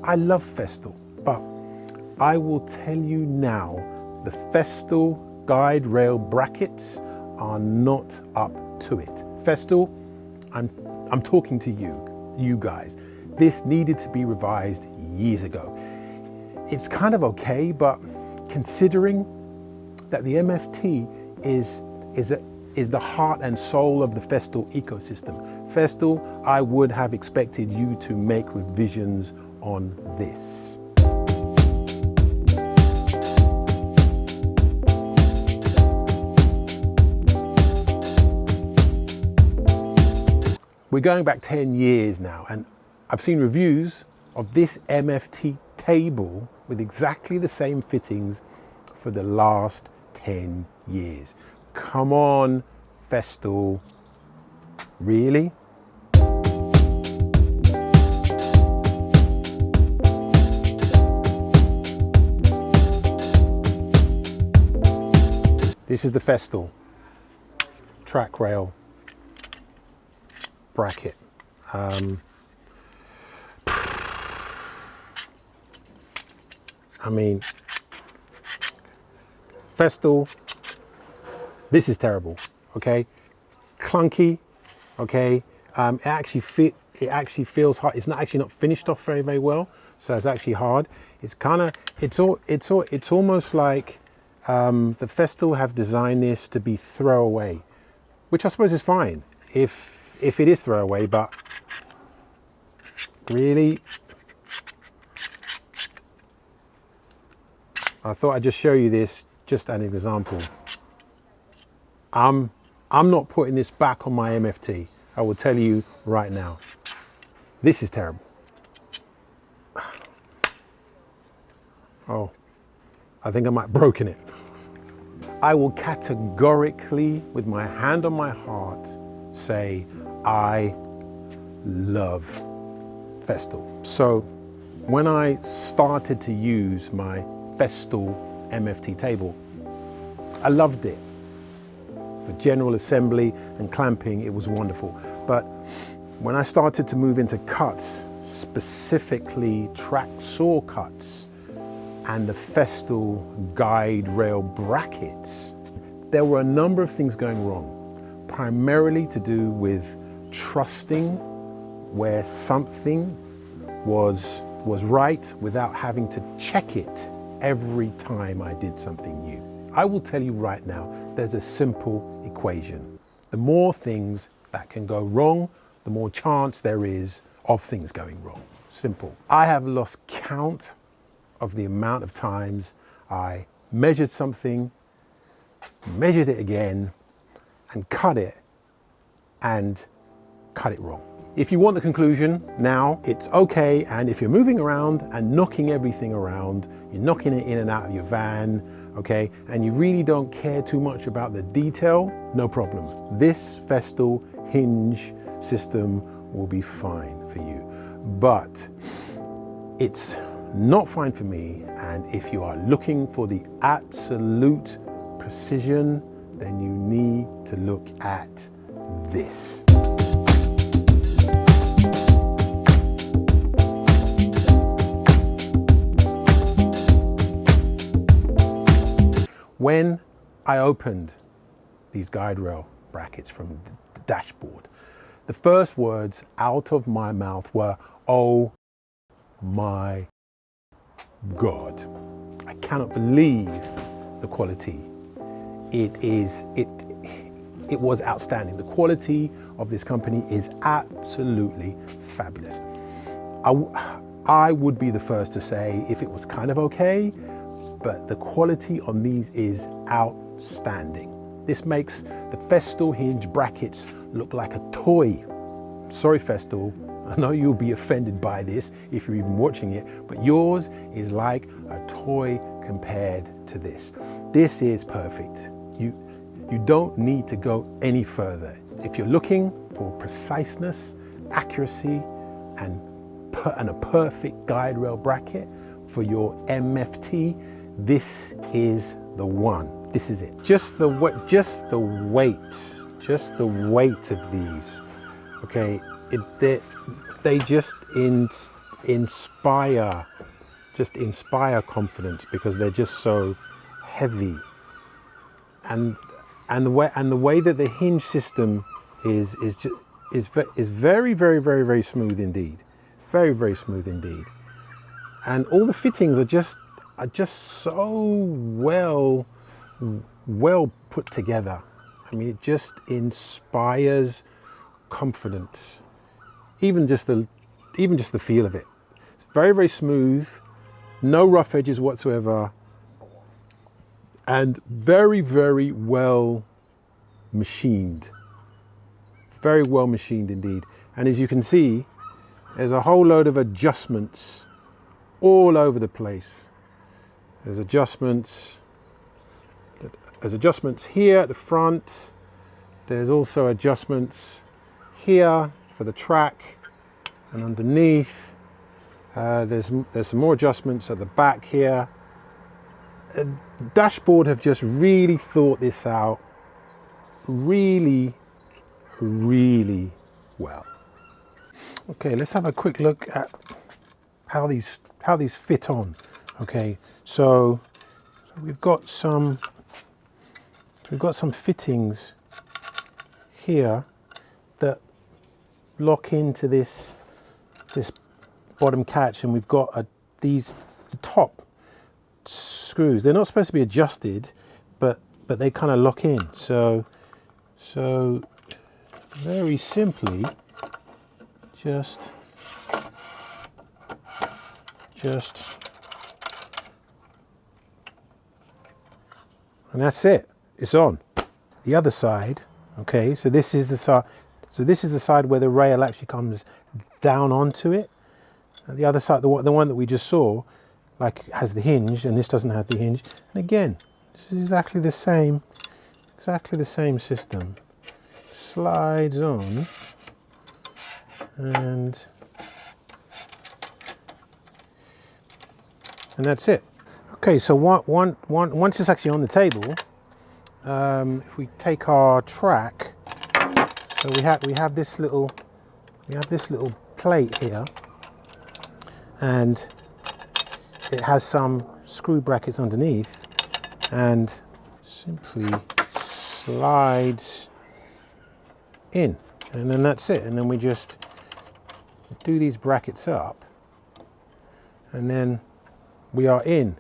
I love Festool, but I will tell you now, the Festool guide rail brackets are not up to it. Festool, I'm talking to you guys. This needed to be revised years ago. It's kind of okay, but considering that the MFT is the heart and soul of the Festool ecosystem, Festool, I would have expected you to make revisions on this. We're going back 10 years now, and I've seen reviews of this MFT table with exactly the same fittings for the last 10 years. Come on, Festool. Really? This is the Festool track rail bracket. I mean, Festool, this is terrible, okay? Clunky, okay? It actually feels hard. It's not finished off very well, so it's actually hard. It's almost like the Festool have designed this to be throwaway, which I suppose is fine if it is throwaway, but really, I thought I'd just show you this, just an example. I'm not putting this back on my MFT. I will tell you right now. This is terrible. Oh, I think I might have broken it. I will categorically, with my hand on my heart, say I love Festool. So when I started to use my Festool MFT table, I loved it. For general assembly and clamping, it was wonderful. But when I started to move into cuts, specifically track saw cuts and the Festool guide rail brackets, there were a number of things going wrong, primarily to do with trusting where something was right without having to check it every time I did something new. I will tell you right now, there's a simple equation. The more things that can go wrong, the more chance there is of things going wrong. Simple. I have lost count of the amount of times I measured something, measured it again, and cut it wrong. If you want the conclusion now, it's okay. And if you're moving around and knocking everything around, you're knocking it in and out of your van, okay, and you really don't care too much about the detail, no problem. This Festool hinge system will be fine for you. But it's not fine for me, and if you are looking for the absolute precision, then you need to look at this. When I opened these guide rail brackets from the dashboard, the first words out of my mouth were, "Oh my God." I cannot believe the quality. It was outstanding. The quality of this company is absolutely fabulous. I would be the first to say if it was kind of okay, but the quality on these is outstanding. This makes the Festool hinge brackets look like a toy. Sorry, Festool, I know you'll be offended by this if you're even watching it, but yours is like a toy compared to this. This is perfect. You don't need to go any further. If you're looking for preciseness, accuracy, and a perfect guide rail bracket for your MFT, this is the one. This is it. Just the weight of these. Okay, they just inspire confidence because they're just so heavy. And the way that the hinge system is very, very, very, very smooth indeed. Very, very smooth indeed. And all the fittings are just so well put together. I mean, it just inspires confidence. Even just the feel of it. It's very, very smooth, no rough edges whatsoever, and very, very well machined. Very well machined indeed. And as you can see, there's a whole load of adjustments all over the place. There's adjustments here at the front. There's also adjustments here for the track and underneath. There's some more adjustments at the back here. The dashboard have just really thought this out really, really well. Okay, let's have a quick look at how these fit on. Okay, so we've got some fittings here that lock into this bottom catch, and we've got these top screws. They're not supposed to be adjusted, but they kind of lock in. So very simply, just and that's it. It's on. The other side, okay. So this is the side. So this is the side where the rail actually comes down onto it. And the other side, the one that we just saw, like has the hinge, and this doesn't have the hinge. And again, this is exactly the same system. Slides on, and that's it. Okay, so once it's actually on the table, if we take our track, so we have this little plate here, and it has some screw brackets underneath, and simply slides in, and then that's it. And then we just do these brackets up, and then we are in.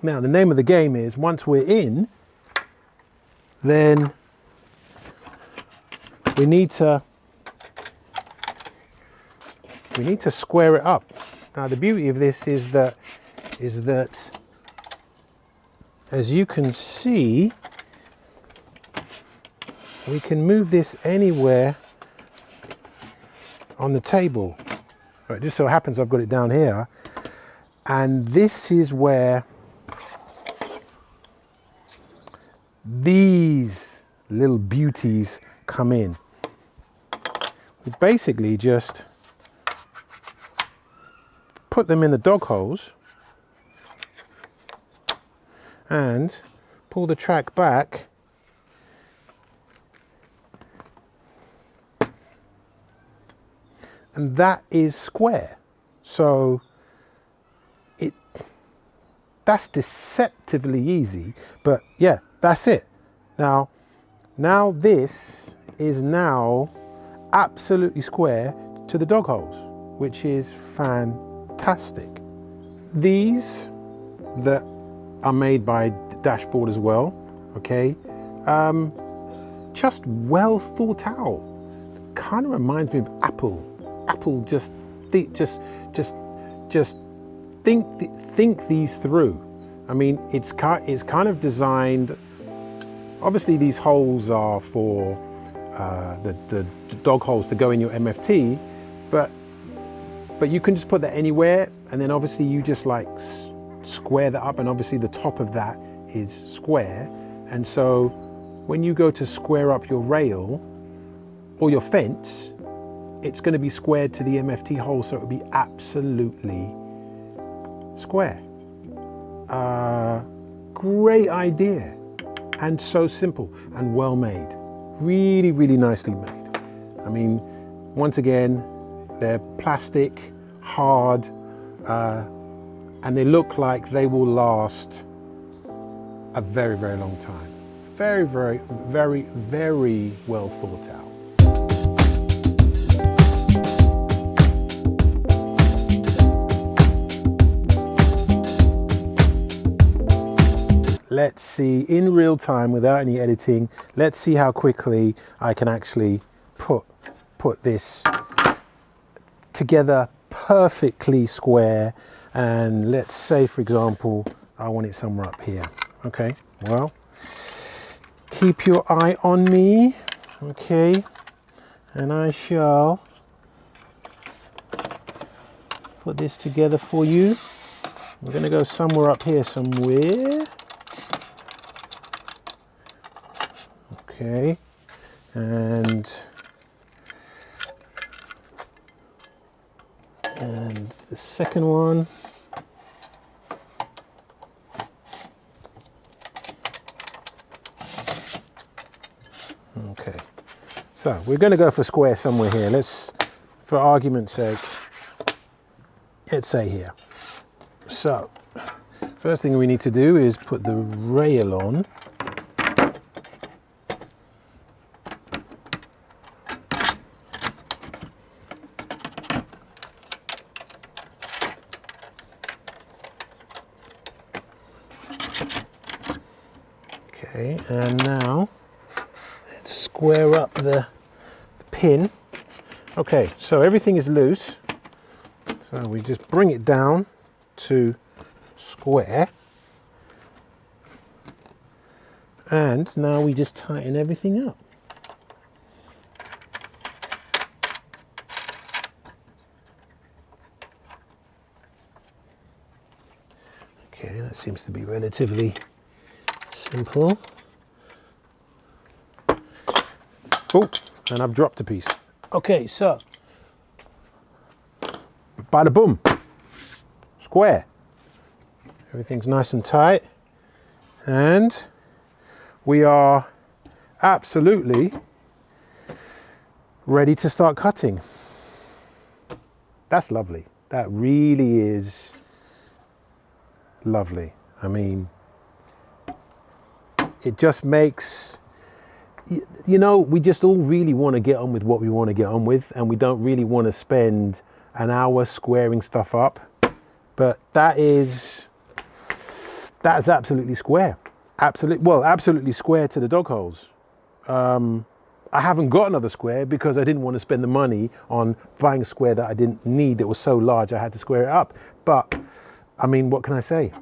Now the name of the game is, once we're in, then we need to square it up. Now the beauty of this is that as you can see, we can move this anywhere on the table. Right, just so happens I've got it down here, and this is where these little beauties come in. We basically just put them in the dog holes and pull the track back, and that is square. So that's deceptively easy, but yeah, that's it. Now this is now absolutely square to the dog holes, which is fantastic. These that are made by Dashboard as well, okay, just well thought out. Kind of reminds me of Apple. Apple just think these through. I mean, it's kind of designed. Obviously, these holes are for the dog holes to go in your MFT, but you can just put that anywhere, and then obviously you just like square that up, and obviously the top of that is square, and so when you go to square up your rail or your fence, it's going to be squared to the MFT hole, so it will be absolutely square. Great idea, and so simple and well made. Really, really nicely made. I mean, once again, they're plastic, hard, and they look like they will last a very, very long time. Very, very, very, very well thought out. Let's see, in real time, without any editing, let's see how quickly I can actually put this together perfectly square. And let's say, for example, I want it somewhere up here. Okay, well, keep your eye on me, okay, and I shall put this together for you. We're going to go somewhere up here somewhere. Okay, and the second one. Okay, so we're going to go for square somewhere here. Let's, for argument's sake, let's say here. So, first thing we need to do is put the rail on. Okay, and now let's square up the pin. Okay, so everything is loose. So we just bring it down to square. And now we just tighten everything up. Okay, that seems to be relatively simple. Oh, and I've dropped a piece. Okay, so bada boom, square. Everything's nice and tight, and we are absolutely ready to start cutting. That's lovely. That really is lovely. I mean, it just makes, you know, we just all really want to get on with what we want to get on with, and we don't really want to spend an hour squaring stuff up. But that is absolutely square. Absolutely square to the dog holes. I haven't got another square because I didn't want to spend the money on buying a square that I didn't need. It was so large I had to square it up. But I mean, what can I say?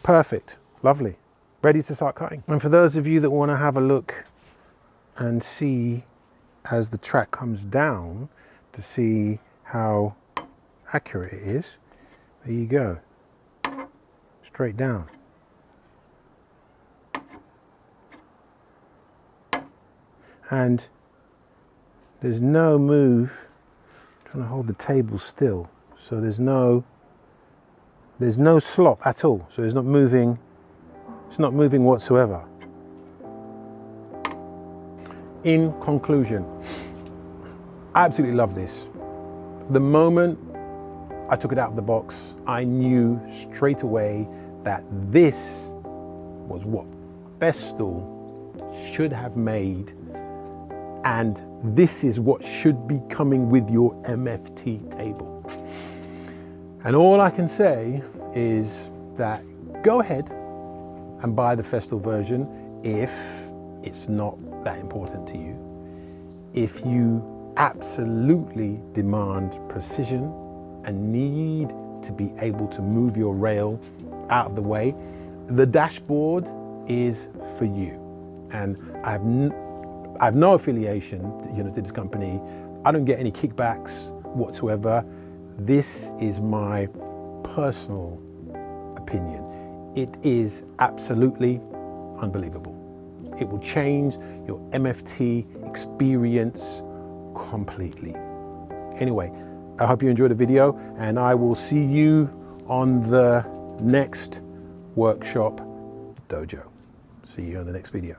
Perfect, lovely. Ready to start cutting. And for those of you that want to have a look and see as the track comes down to see how accurate it is, there you go, straight down. And there's no move. I'm trying to hold the table still, so there's no slop at all, so it's not moving. It's not moving whatsoever. In conclusion, I absolutely love this. The moment I took it out of the box, I knew straight away that this was what Festool should have made, and this is what should be coming with your MFT table. And all I can say is that go ahead and buy the Festool version if it's not that important to you. If you absolutely demand precision and need to be able to move your rail out of the way, the dashboard is for you. And I have no affiliation, to this company. I don't get any kickbacks whatsoever. This is my personal opinion. It is absolutely unbelievable. It will change your MFT experience completely. Anyway, I hope you enjoyed the video, and I will see you on the next workshop dojo. See you on the next video.